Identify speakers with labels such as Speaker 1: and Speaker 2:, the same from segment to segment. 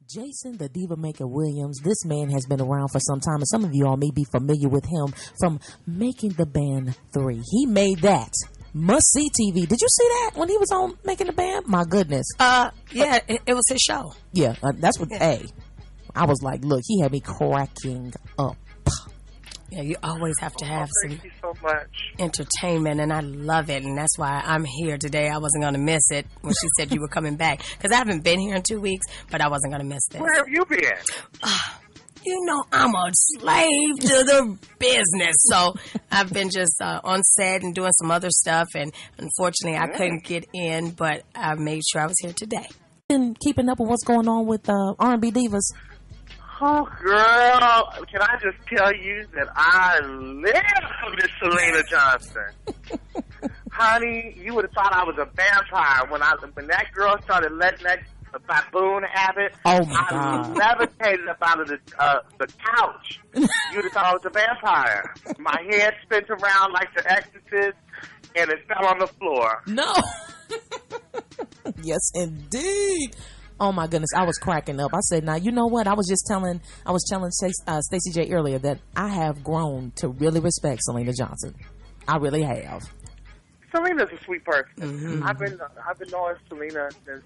Speaker 1: Jason, the Diva Maker Williams, this man has been around for some time, and some of you all may be familiar with him from Making the Band 3. He made that. Must-see TV. Did you see that when he was on Making the Band? My goodness.
Speaker 2: Yeah, it was his show.
Speaker 1: Yeah, that's what, I was like, look, he had me cracking up.
Speaker 2: Yeah, you always have to have
Speaker 3: Thank you so much.
Speaker 2: entertainment, and I love it, and that's why I'm here today. I wasn't going to miss it when she said you were coming back, because I haven't been here in 2 weeks, but I wasn't going to miss this.
Speaker 3: Where have you been?
Speaker 2: You know, I'm a slave to the business, so I've been just on set and doing some other stuff, and unfortunately I couldn't get in, but I made sure I was here today.
Speaker 1: And keeping up with what's going on with R&B Divas.
Speaker 3: Oh, girl, can I just tell you that I live with Selena Johnson? Honey, you would have thought I was a vampire when that girl started letting that baboon have it.
Speaker 1: Oh, my
Speaker 3: I
Speaker 1: God.
Speaker 3: levitated up out of the couch. You would have thought I was a vampire. My head spins around like the Exorcist, and it fell on the floor.
Speaker 1: No. Yes, indeed. Oh my goodness, I was cracking up. I said, now you know what? I was telling Stacey J earlier that I have grown to really respect Selena Johnson. I really have.
Speaker 3: Selena's a sweet person.
Speaker 1: Mm-hmm.
Speaker 3: I've been knowing Selena since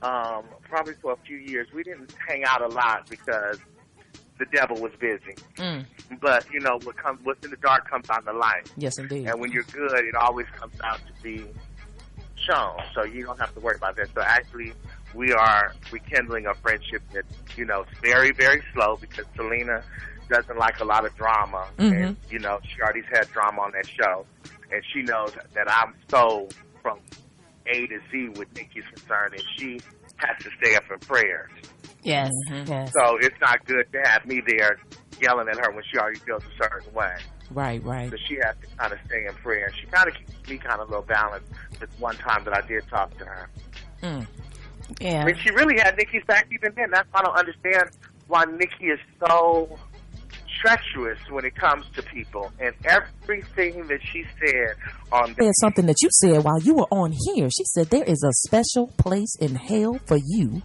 Speaker 3: probably for a few years. We didn't hang out a lot because the devil was busy. But you know, what's in the dark comes out in the light.
Speaker 1: Yes, indeed.
Speaker 3: And when you're good, it always comes out to be shown. So you don't have to worry about that. So actually, we are rekindling a friendship that, you know, is very, very slow because Selena doesn't like a lot of drama.
Speaker 1: Mm-hmm.
Speaker 3: And, you know, she already had drama on that show. And she knows that I'm so from A to Z with Nikki's concerned, and she has to stay up in prayers.
Speaker 2: Yes, yes.
Speaker 3: So it's not good to have me there yelling at her when she already feels a certain way.
Speaker 1: Right, right.
Speaker 3: So she has to kind of stay in prayer. She kind of keeps me kind of a little balanced. This one time that I did talk to her.
Speaker 2: Yeah.
Speaker 3: I mean, she really had Nikki's back even then. That's why I don't understand why Nikki is so treacherous when it comes to people. And everything that she said on
Speaker 1: There's something that you said while you were on here. She said there is a special place in hell for you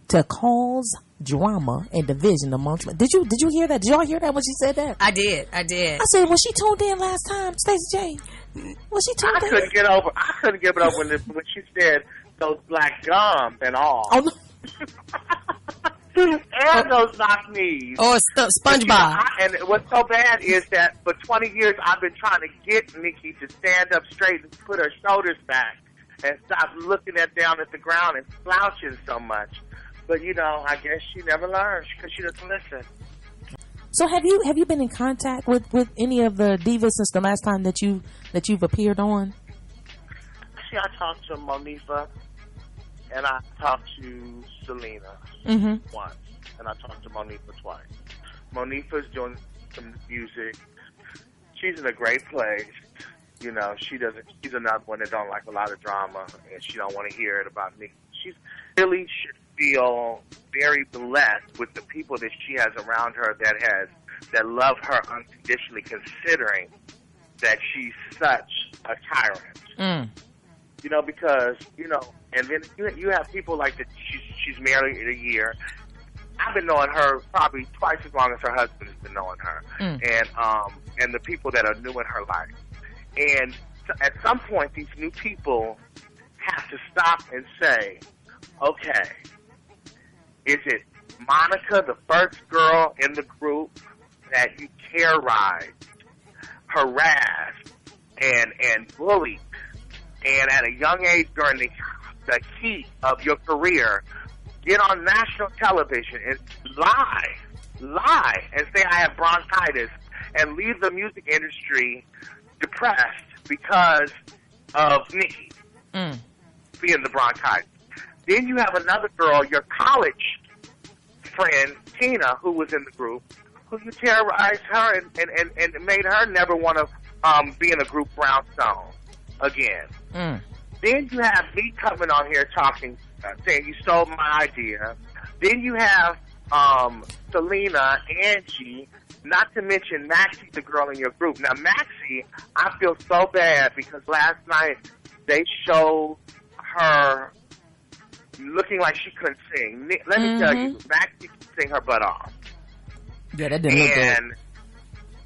Speaker 1: to cause drama and division amongst. Did you hear that? Did y'all hear that when she said that?
Speaker 2: I did.
Speaker 1: I said, when she tuned in last time, Stacey J, when she tuned in?
Speaker 3: I couldn't get it over when she said those black gums and all.
Speaker 1: Oh, no.
Speaker 3: And those knock knees.
Speaker 2: Oh, SpongeBob.
Speaker 3: And what's so bad is that for 20 years I've been trying to get Nikki to stand up straight and put her shoulders back and stop looking down at the ground and slouching so much. But you know, I guess she never learns because she doesn't listen.
Speaker 1: So have you been in contact with any of the divas since the last time that you've appeared on?
Speaker 3: See, I talked to Monifa and I talked to Selena once, and I talked to Monifa twice. Monifa's doing some music. She's in a great place. You know, she's another one that don't like a lot of drama, and she don't want to hear it about Nikki. She really should feel very blessed with the people that she has around her that love her unconditionally, considering that she's such a tyrant. You know, because, you know, and then you have people like that. She's married a year. I've been knowing her probably twice as long as her husband has been knowing her, and the people that are new in her life. And at some point, these new people have to stop and say, okay, is it Monica, the first girl in the group that you terrorized, harassed, and bullied, and at a young age during the heat of your career, get on national television and lie and say I have bronchitis and leave the music industry depressed because of Nikki being the bronchitis. Then you have another girl, your college friend, Tina, who was in the group, who you terrorized her and made her never want to be in a group brownstone again. Then you have me coming on here talking, saying you stole my idea. Then you have Selena, Angie, not to mention Maxie, the girl in your group. Now, Maxie, I feel so bad because last night they showed her looking like she couldn't sing. Let me tell you, Maxie could sing her butt off.
Speaker 1: Yeah, that didn't look good.
Speaker 3: And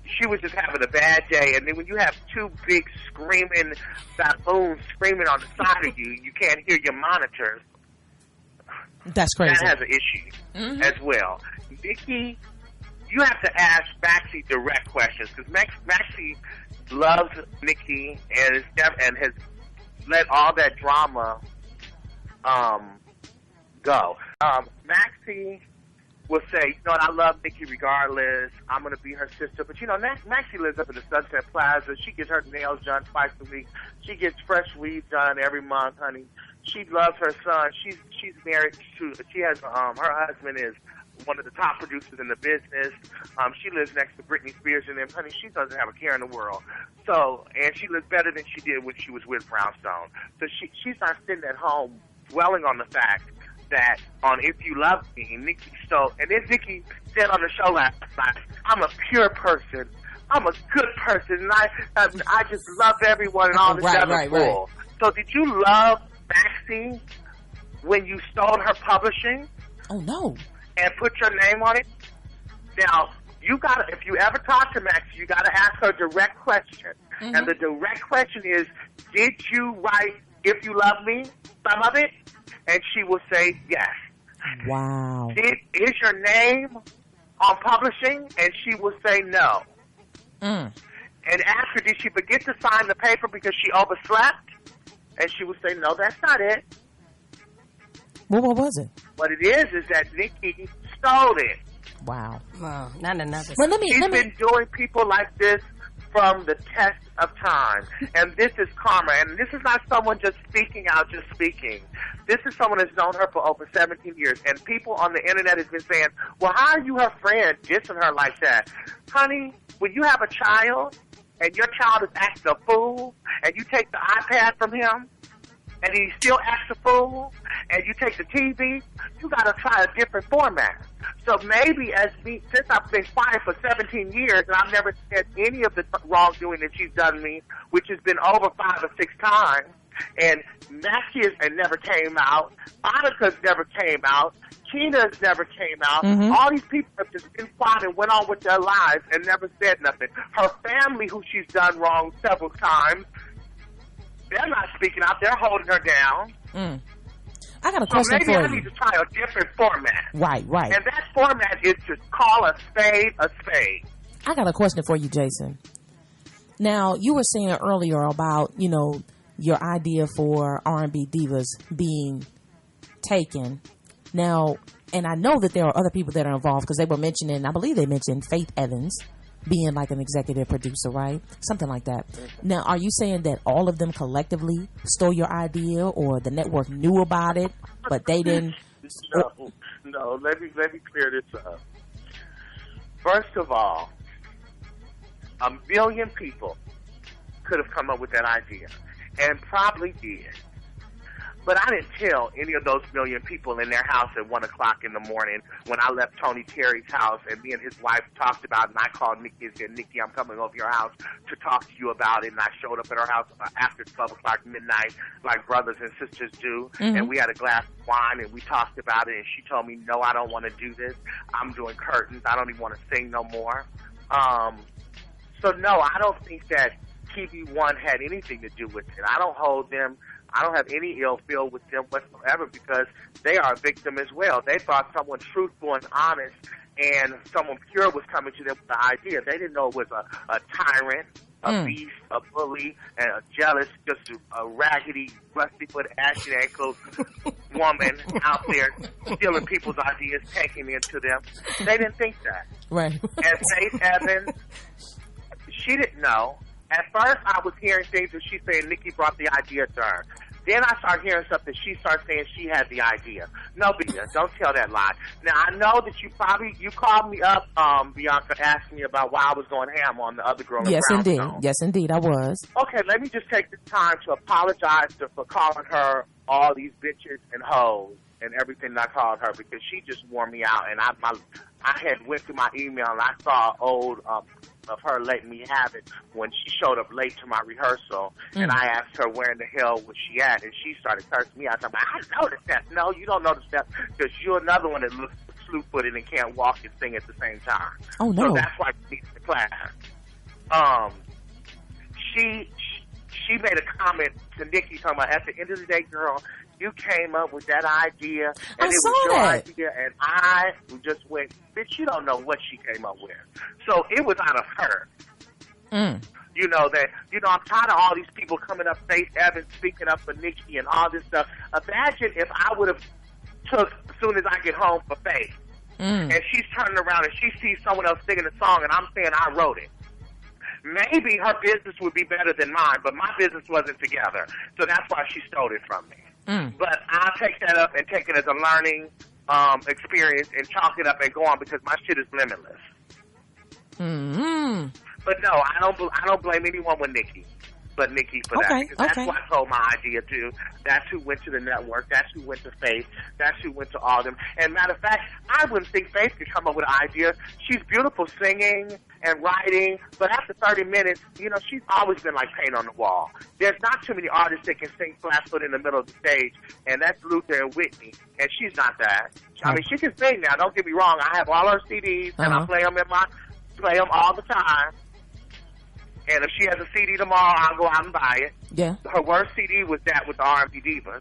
Speaker 3: she was just having a bad day. And then when you have two big screaming baboons screaming on the side of you, you can't hear your monitors.
Speaker 1: That's crazy.
Speaker 3: That has an issue as well. Nikki, you have to ask Maxie direct questions because Maxie loves Nikki and has let all that drama go. Maxie will say, you know what, I love Nikki regardless. I'm going to be her sister. But, you know, Maxie lives up in the Sunset Plaza. She gets her nails done twice a week. She gets fresh weave done every month, honey. She loves her son. She's married to, she has, her husband is one of the top producers in the business. She lives next to Britney Spears and them. Honey, she doesn't have a care in the world. So, and she lives better than she did when she was with Brownstone. So she's not sitting at home dwelling on the fact that on If You Love Me, Nikki stole, and then Nikki said on the show last night, I'm a pure person. I'm a good person. And I just love everyone and all this other bull. So did you love Maxie when you stole her publishing?
Speaker 1: Oh, no.
Speaker 3: And put your name on it? Now, you gotta, if you ever talk to Maxie, you gotta ask her a direct question. And the direct question is, did you write If You Love Me, some of it? And she will say yes.
Speaker 1: Wow.
Speaker 3: Is your name on publishing? And she will say no. And ask her, did she forget to sign the paper because she overslept? And she will say, no, that's not it.
Speaker 1: Well, what was it?
Speaker 3: What it is that Nikki stole it.
Speaker 1: Wow.
Speaker 2: Wow, not another.
Speaker 1: Well,
Speaker 3: She's been doing people like this from the test of time. And this is karma. And this is not someone just speaking out, just speaking. This is someone that's known her for over 17 years. And people on the internet have been saying, well, how are you her friend, dissing her like that? Honey, when you have a child and your child is acting a fool and you take the iPad from him and he still acts a fool and you take the TV, you got to try a different format. So maybe since I've been quiet for 17 years and I've never said any of the wrongdoing that she's done me, which has been over 5 or 6 times, and Maxie never came out, Monica's never came out, Tina's never came out. All these people have just been quiet and went on with their lives and never said nothing. Her family, who she's done wrong several times, they're not speaking out. They're holding her down.
Speaker 1: I got a question for you.
Speaker 3: Maybe I need to try a different format.
Speaker 1: Right.
Speaker 3: And that format is to call a spade a spade.
Speaker 1: I got a question for you, Jason. Now, you were saying earlier about, you know, your idea for R&B Divas being taken. Now, and I know that there are other people that are involved because they were mentioning, I believe they mentioned Faith Evans being like an executive producer, right? Something like that. Now, are you saying that all of them collectively stole your idea, or the network knew about it, but they didn't?
Speaker 3: No. Let me clear this up. First of all, 1 million people could have come up with that idea, and probably did. But I didn't tell any of those 1 million people in their house at 1 o'clock in the morning when I left Tony Terry's house and me and his wife talked about it, and I called Nikki and said, Nikki, I'm coming over your house to talk to you about it. And I showed up at her house after 12 o'clock midnight like brothers and sisters do. And we had a glass of wine and we talked about it, and she told me, no, I don't want to do this. I'm doing curtains. I don't even want to sing no more. So no, I don't think that TV One had anything to do with it. I don't hold them. I don't have any ill feel with them whatsoever because they are a victim as well. They thought someone truthful and honest and someone pure was coming to them with the idea. They didn't know it was a tyrant, a beast, a bully, and a jealous, just a raggedy, rusty-foot, ashy-ankle woman out there stealing people's ideas, taking into them. They didn't think that.
Speaker 1: Right.
Speaker 3: And Faith Evans, she didn't know. At first, I was hearing things that she said Nikki brought the idea to her. Then I started hearing something. She started saying she had the idea. No, Bianca, don't tell that lie. Now, I know that you called me up, Bianca, asking me about why I was going ham on the other girl.
Speaker 1: Yes, indeed. Yes, indeed, I was.
Speaker 3: Okay, let me just take this time to apologize for calling her all these bitches and hoes and everything that I called her because she just wore me out. And I had went through my email and I saw old of her letting me have it when she showed up late to my rehearsal. And I asked her where in the hell was she at, and she started cursing me out. I'm like, I know the steps. No, you don't know the steps because you're another one that looks slew-footed and can't walk and sing at the same time.
Speaker 1: Oh, no.
Speaker 3: So that's why she needs the class. She made a comment to Nikki talking about, at the end of the day, girl, you came up with that idea, and it was your idea, and I just went, bitch, you don't know what she came up with. So it was out of her. You know, I'm tired of all these people coming up, Faith Evans speaking up for Nikki and all this stuff. Imagine if I would have took as soon as I get home for Faith, and she's turning around and she sees someone else singing a song, and I'm saying I wrote it. Maybe her business would be better than mine, but my business wasn't together. So that's why she stole it from me. But I'll take that up and take it as a learning experience and chalk it up and go on because my shit is limitless. But no, I don't blame anyone with Nikki. But Nikki for that. Because that's who I told my idea to. That's who went to the network. That's who went to Faith. That's who went to all of them. And matter of fact, I wouldn't think Faith could come up with an idea. She's beautiful singing and writing, but after 30 minutes, you know, she's always been like paint on the wall. There's not too many artists that can sing flat-foot in the middle of the stage, and that's Luther and Whitney, and she's not that. I mean, she can sing now, don't get me wrong. I have all her CDs, and I play them all the time. And if she has a CD tomorrow, I'll go out and buy it. Yeah. Her worst CD was that with the R&B Divas.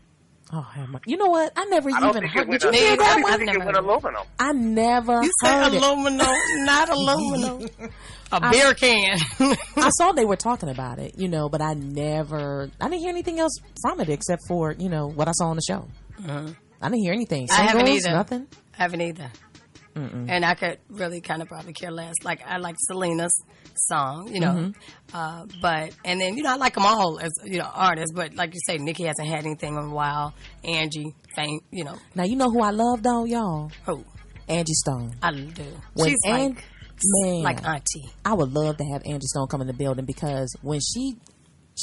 Speaker 1: Oh, you know what? I never even heard. Did you hear that one?
Speaker 3: I think it went aluminum.
Speaker 1: I never
Speaker 2: You said aluminum, not aluminum. A beer can.
Speaker 1: I saw they were talking about it, you know, but I didn't hear anything else from it except for, you know, what I saw on the show. I didn't hear anything. Singles,
Speaker 2: I haven't either.
Speaker 1: Nothing?
Speaker 2: I haven't either. And I could really kind of probably care less. Like, I like Selena's song, you know. But, and then, you know, I like them all as, you know, artists. But like you say, Nikki hasn't had anything in a while. Angie, faint, you know.
Speaker 1: Now, you know who I love, though, y'all?
Speaker 2: Who?
Speaker 1: Angie Stone.
Speaker 2: I do.
Speaker 1: She's like
Speaker 2: auntie.
Speaker 1: I would love to have Angie Stone come in the building because when she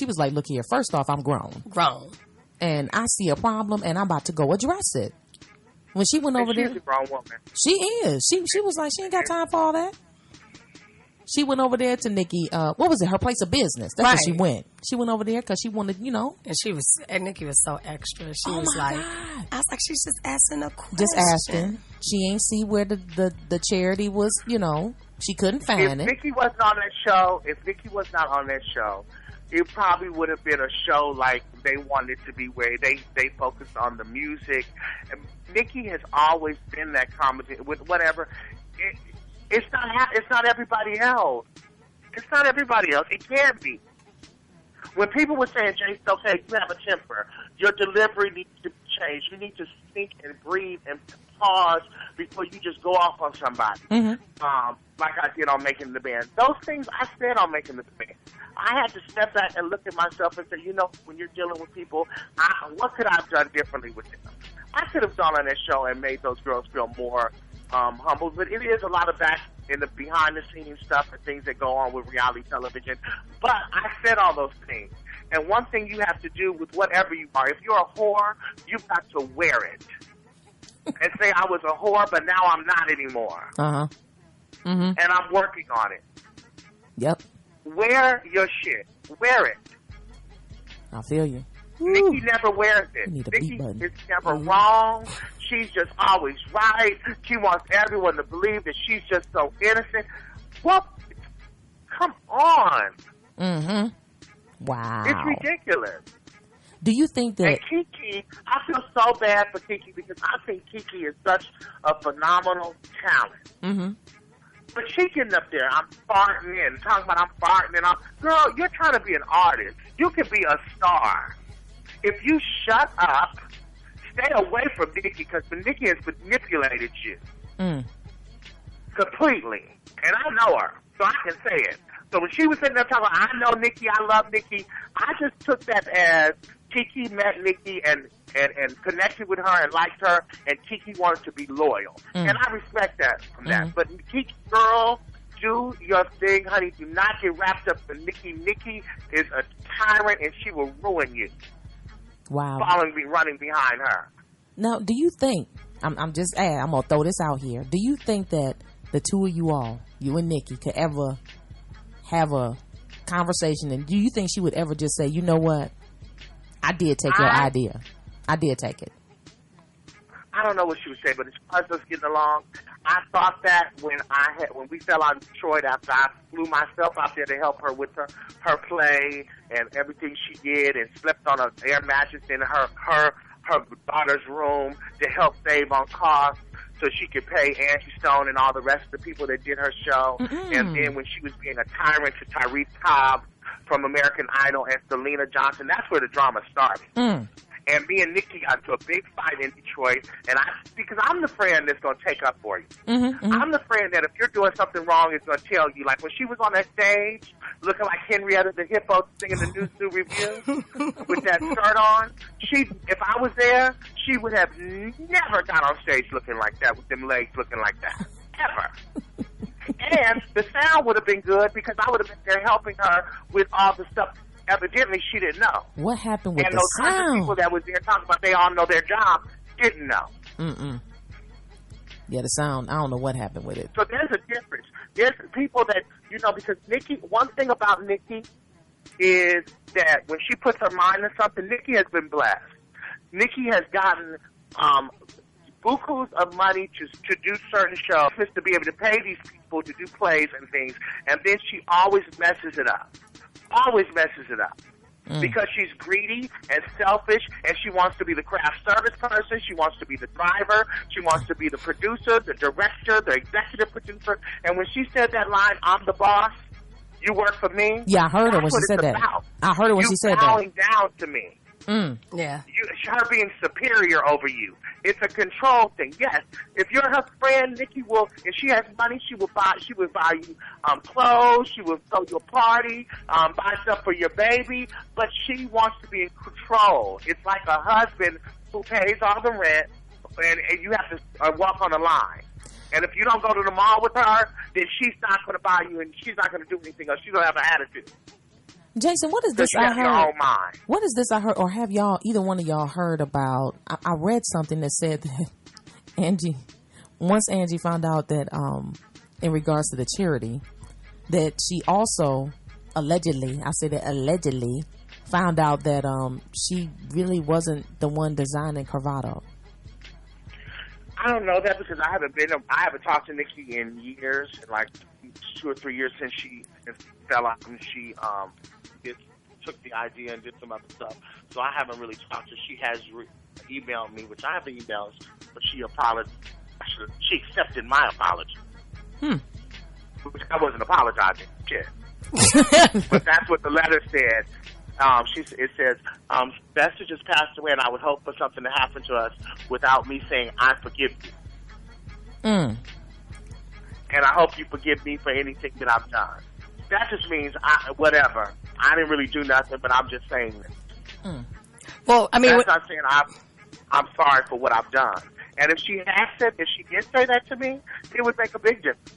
Speaker 1: was like, look here, first off, I'm grown. And I see a problem and I'm about to go address it. When she went over there,
Speaker 3: she's a grown woman.
Speaker 1: She is. She was like, she ain't got time for all that. She went over there to Nikki. What was it? Her place of business. That's where she went. She went over there because she wanted, you know.
Speaker 2: And Nikki was so extra. She was like, God. I was like, she's just asking a question.
Speaker 1: Just asking. She ain't see where the charity was. You know, she couldn't find it.
Speaker 3: If Nikki wasn't on that show, it probably would have been a show like they wanted to be, where they focused on the music. And Nikki has always been that comedy with whatever. It's not everybody else. It's not everybody else. It can be. When people were saying, Jay, it's okay, you have a temper. Your delivery needs to change. You need to think and breathe and pause before you just go off on somebody. Like I did on Making the Band. Those things I said on Making the Band. I had to step back and look at myself and say, you know, when you're dealing with people, what could I have done differently with them? I could have gone on that show and made those girls feel more humble, but it is a lot of back in the behind-the-scenes stuff and things that go on with reality television. But I said all those things. And one thing you have to do with whatever you are, if you're a whore, you've got to wear it. And say, I was a whore, but now I'm not anymore. And I'm working on it.
Speaker 1: Yep.
Speaker 3: Wear your shit. Wear it.
Speaker 1: I feel you.
Speaker 3: Nikki never wears it. Nikki is never wrong. She's just always right. She wants everyone to believe that she's just so innocent. What? Come on.
Speaker 1: Wow.
Speaker 3: It's ridiculous.
Speaker 1: Do you think that...
Speaker 3: And Kiki, I feel so bad for Kiki because I think Kiki is such a phenomenal talent. But she getting up there, I'm farting in, talking about I'm farting and girl, you're trying to be an artist. You can be a star. If you shut up, stay away from Nikki because Nikki has manipulated you. Completely. And I know her, so I can say it. So when she was sitting there talking about, I know Nikki, I love Nikki, I just took that as Kiki met Nikki and connected with her and liked her, and Kiki wanted to be loyal. And I respect that from that. But Kiki, girl, do your thing, honey. Do not get wrapped up in Nikki. Nikki is a tyrant, and she will ruin you.
Speaker 1: Wow.
Speaker 3: Running behind her.
Speaker 1: Now, do you think, I'm gonna throw this out here. Do you think that the two of you all, you and Nikki, could ever have a conversation, and do you think she would ever just say, you know what, I did take your idea. I did take it.
Speaker 3: I don't know what she would say, but as far as us getting along, I thought that when we fell out in Detroit after I flew myself out there to help her with her play and everything she did, and slept on an air mattress in her daughter's room to help save on costs so she could pay Angie Stone and all the rest of the people that did her show. Mm-hmm. And then when she was being a tyrant to Tyrese Cobb from American Idol and Selena Johnson, that's where the drama started. Mm. And me and Nikki got into a big fight in Detroit, and because I'm the friend that's going to take up for you. Mm-hmm, mm-hmm. I'm the friend that if you're doing something wrong, is going to tell you. Like when she was on that stage, looking like Henrietta the Hippo, singing the New Review with that shirt on, if I was there, she would have never got on stage looking like that, with them legs looking like that, ever. And the sound would have been good because I would have been there helping her with all the stuff. Evidently, she didn't know.
Speaker 1: What happened with
Speaker 3: and
Speaker 1: the sound?
Speaker 3: And those people that was there talking about they all know their job didn't know.
Speaker 1: Mm-mm. Yeah, the sound, I don't know what happened with it.
Speaker 3: So there's a difference. There's people that, because Nikki, one thing about Nikki is that when she puts her mind to something, Nikki has been blessed. Nikki has gotten bukus of money to do certain shows, just to be able to pay these people to do plays and things, and then she always messes it up. Always messes it up. Because she's greedy and selfish, and she wants to be the craft service person, she wants to be the driver, she wants to be the producer, the director, the executive producer. And when she said that line, I'm the boss, you work for me.
Speaker 1: Yeah, I heard her when she said that. I heard her when she said that.
Speaker 3: You bowing down to me.
Speaker 2: Yeah.
Speaker 3: Her being superior over you. It's a control thing. Yes, if you're her friend, Nikki will. If she has money, she would buy you clothes. She will throw you a party, buy stuff for your baby. But she wants to be in control. It's like a husband who pays all the rent, and you have to walk on the line. And if you don't go to the mall with her, then she's not going to buy you, and she's not going to do anything else. She's going to have an attitude.
Speaker 1: Jason, what is this I heard? What is this I heard, or have y'all, either one of y'all heard about? I read something that said that once Angie found out that, in regards to the charity, that she also allegedly found out that she really wasn't the one designing Cravado.
Speaker 3: I don't know that because I haven't talked to Nikki in years, like 2 or 3 years since she fell out and she took the idea and did some other stuff. So I haven't really talked to her. She has emailed me, which I have the emails, but she apologized. She accepted my apology. Which I wasn't apologizing. Shit. But that's what the letter said. It says, Bester just passed away, and I would hope for something to happen to us without me saying, I forgive you. And I hope you forgive me for anything that I've done. That just means, whatever. I didn't really do nothing, but I'm just saying this.
Speaker 2: Well, I mean...
Speaker 3: That's not saying I'm sorry for what I've done. And if she did say that to me, it would make a big difference.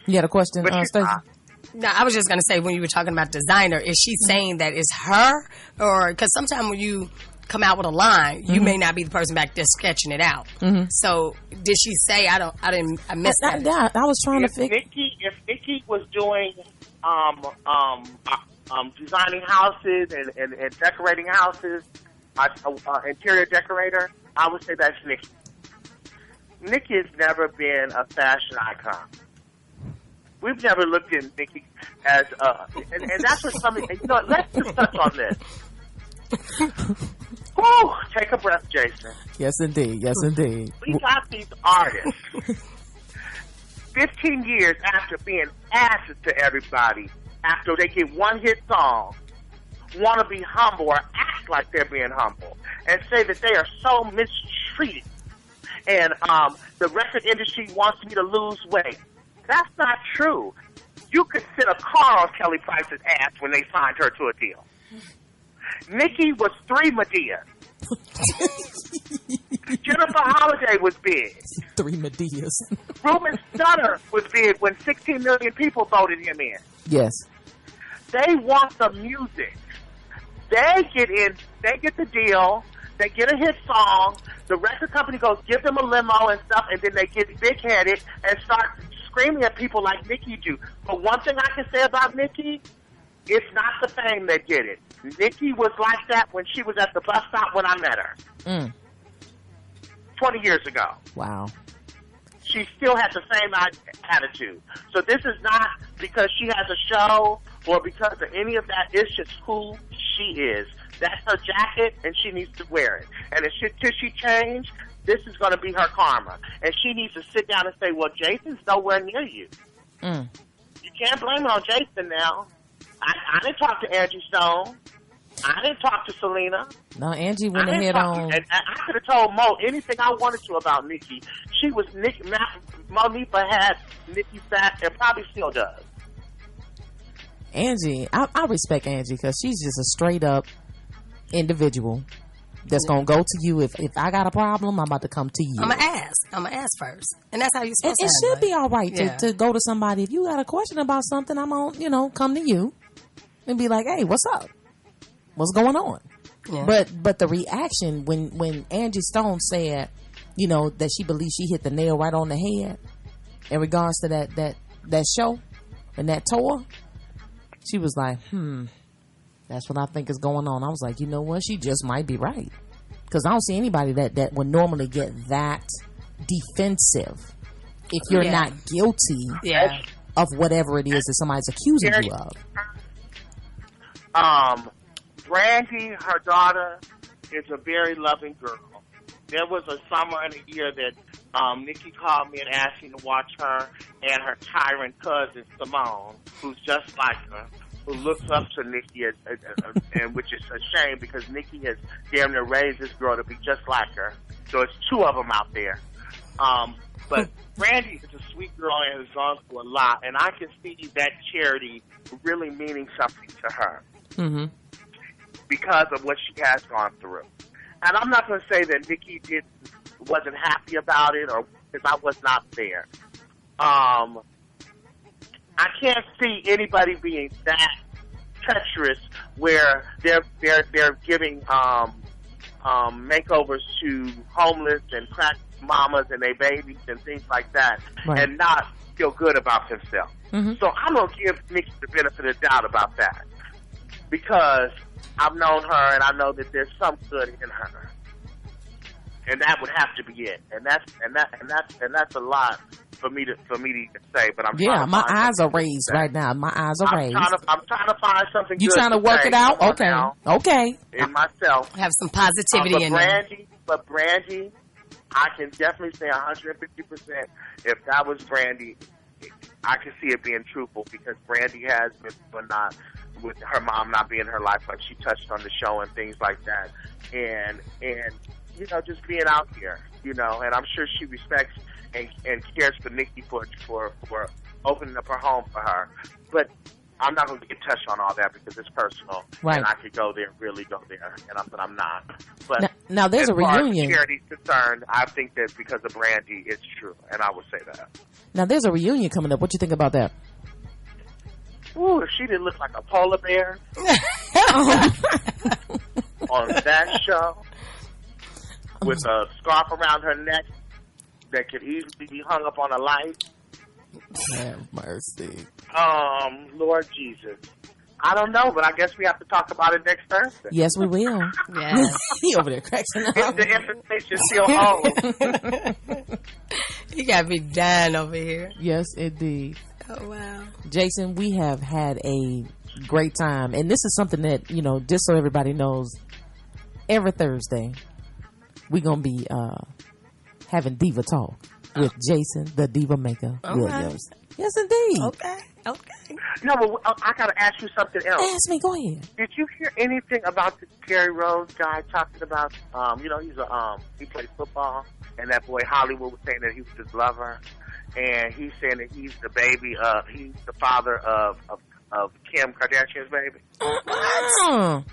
Speaker 1: You had a question, Stacey?
Speaker 2: No, I was just going to say, when you were talking about designer, is she saying that it's her? Or, because sometimes when you come out with a line, you may not be the person back there sketching it out. So, did she say, I missed that?
Speaker 1: Yeah, I was trying to figure.
Speaker 3: If Nikki was doing, designing houses and decorating houses, interior decorator, I would say that's Nikki. Nikki has never been a fashion icon. We've never looked at Nikki as and that's what something. Let's just touch on this. Woo! Take a breath, Jason.
Speaker 1: Yes, indeed. Yes, indeed.
Speaker 3: We got these artists 15 years after being asses to everybody, after they get one hit song, want to be humble or act like they're being humble and say that they are so mistreated. And the record industry wants me to lose weight. That's not true. You could sit a car on Kelly Price's ass when they signed her to a deal. Nikki was 3 Medeas. Jennifer Holliday was big.
Speaker 1: 3 Medeas.
Speaker 3: Ruben Studdard was big when 16 million people voted him in.
Speaker 1: Yes.
Speaker 3: They want the music. They get the deal. They get a hit song. The record company goes, give them a limo and stuff, and then they get big-headed and start screaming at people like Nikki do. But one thing I can say about Nikki, it's not the fame that did it. Nikki was like that when she was at the bus stop when I met her. 20 years ago.
Speaker 1: Wow.
Speaker 3: She still had the same attitude. So this is not because she has a show or because of any of that. It's just who she is. That's her jacket, and she needs to wear it. And until she change, this is going to be her karma. And she needs to sit down and say, well, Jason's nowhere near you. You can't blame it on Jason now. I didn't talk to Angie Stone. I didn't talk to Selena.
Speaker 1: No, Angie went ahead on.
Speaker 3: And I could have told Mo anything I wanted to about Nikki. She was Monifa had Nikki fat and probably still does.
Speaker 1: Angie, I respect Angie because she's just a straight up individual that's gonna go to you if I got a problem. I'm about to come to you.
Speaker 2: I'm gonna ask first, and that's how you're supposed to.
Speaker 1: It should be all right to go to somebody if you got a question about something. I'm gonna come to you and be like, hey, what's up? What's going on? Yeah. But the reaction when Angie Stone said, that she believes she hit the nail right on the head in regards to that show and that tour, she was like, that's what I think is going on. I was like, you know what? She just might be right. Because I don't see anybody that would normally get that defensive if you're not guilty of whatever it is that somebody's accusing you of.
Speaker 3: Brandy, her daughter, is a very loving girl. There was a summer in a year that Nikki called me and asked me to watch her and her tyrant cousin, Simone, who's just like her, who looks up to Nikki, and which is a shame because Nikki has damn near raised this girl to be just like her. So it's two of them out there. But Brandy is a sweet girl and has gone through a lot, and I can see that charity really meaning something to her. Because of what she has gone through. And I'm not going to say that Nikki wasn't happy about it or because I was not there. I can't see anybody being that treacherous where they're giving makeovers to homeless and crack mamas and their babies and things like that and not feel good about themselves. So I'm going to give Nikki the benefit of the doubt about that because I've known her and I know that there's some good in her, and that would have to be it. And that's a lot for me to even say. But I'm
Speaker 1: my eyes are raised right now. My eyes are raised.
Speaker 3: I'm trying to find something. You
Speaker 1: trying to work it out? Okay.
Speaker 3: In myself,
Speaker 2: have some positivity in
Speaker 3: Brandy, but Brandy, I can definitely say 150%. If that was Brandy, I can see it being truthful because Brandy has been, but not with her mom not being in her life, like she touched on the show and things like that, and just being out here, and I'm sure she respects and cares for Nikki for opening up her home for her, but I'm not going to get touched on all that because it's personal, and I could go there, really go there, but I'm not. But
Speaker 1: now there's a reunion.
Speaker 3: As far as charity's concerned, I think that because of Brandy, it's true, and I would say that.
Speaker 1: Now there's a reunion coming up. What do you think about that?
Speaker 3: Ooh, if she didn't look like a polar bear on that show with a scarf around her neck that could easily be hung up on a light.
Speaker 1: Have mercy.
Speaker 3: Lord Jesus. I don't know, but I guess we have to talk about it next Thursday.
Speaker 1: Yes, we will.
Speaker 2: Yes.
Speaker 1: He over there cracking up.
Speaker 3: If the information still holds.
Speaker 1: You got me dying over here. Yes, indeed.
Speaker 2: Oh, wow.
Speaker 1: Jason, we have had a great time. And this is something that, just so everybody knows, every Thursday, we're going to be having Diva Talk with Jason, the Diva Maker Williams. Right. Yes, indeed.
Speaker 2: Okay.
Speaker 3: No, but I got to ask you something else.
Speaker 1: Ask me. Go ahead.
Speaker 3: Did you hear anything about the Gary Rose guy talking about, he plays football, and that boy Hollywood was saying that he was his lover? And he's saying that he's the father of Kim Kardashian's baby.
Speaker 1: No.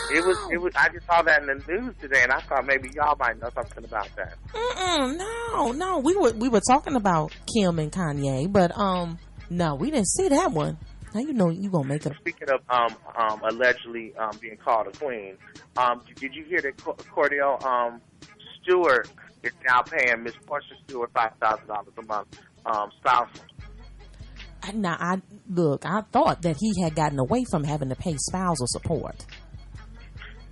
Speaker 3: It was. I just saw that in the news today, and I thought maybe y'all might know something about that.
Speaker 1: No. We were talking about Kim and Kanye, but no, we didn't see that one. How you know you gonna make it?
Speaker 3: Speaking of allegedly being called a queen, did you hear that Cordell Stewart is now paying Miss Portia Stewart $5,000 a month spousal?
Speaker 1: Now, I thought that he had gotten away from having to pay spousal support.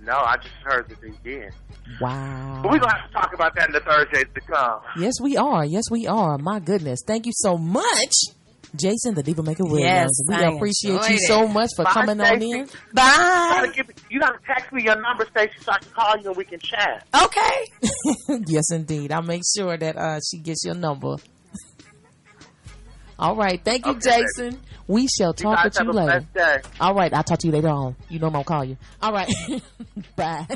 Speaker 3: No, I just heard that they did.
Speaker 1: Wow.
Speaker 3: But we're going to have to talk about that in the Thursdays to come.
Speaker 1: Yes, we are. Yes, we are. My goodness. Thank you so much, Jason, the Diva Maker Williams.
Speaker 2: Yes,
Speaker 1: we
Speaker 2: I
Speaker 1: appreciate you
Speaker 2: enjoyed
Speaker 1: so
Speaker 2: it.
Speaker 1: much for
Speaker 3: Bye,
Speaker 1: coming on
Speaker 3: Stacey.
Speaker 1: in.
Speaker 2: Bye.
Speaker 3: You got to text me your number, Stacey, so I can call you and we can chat.
Speaker 2: Okay.
Speaker 1: Yes, indeed. I'll make sure that she gets your number. All right. Thank you,
Speaker 3: Okay,
Speaker 1: Jason.
Speaker 3: baby.
Speaker 1: We shall talk with you
Speaker 3: have a
Speaker 1: later.
Speaker 3: blessed day.
Speaker 1: All right. I'll talk to you later on. You know I'm going to call you. All right. Bye.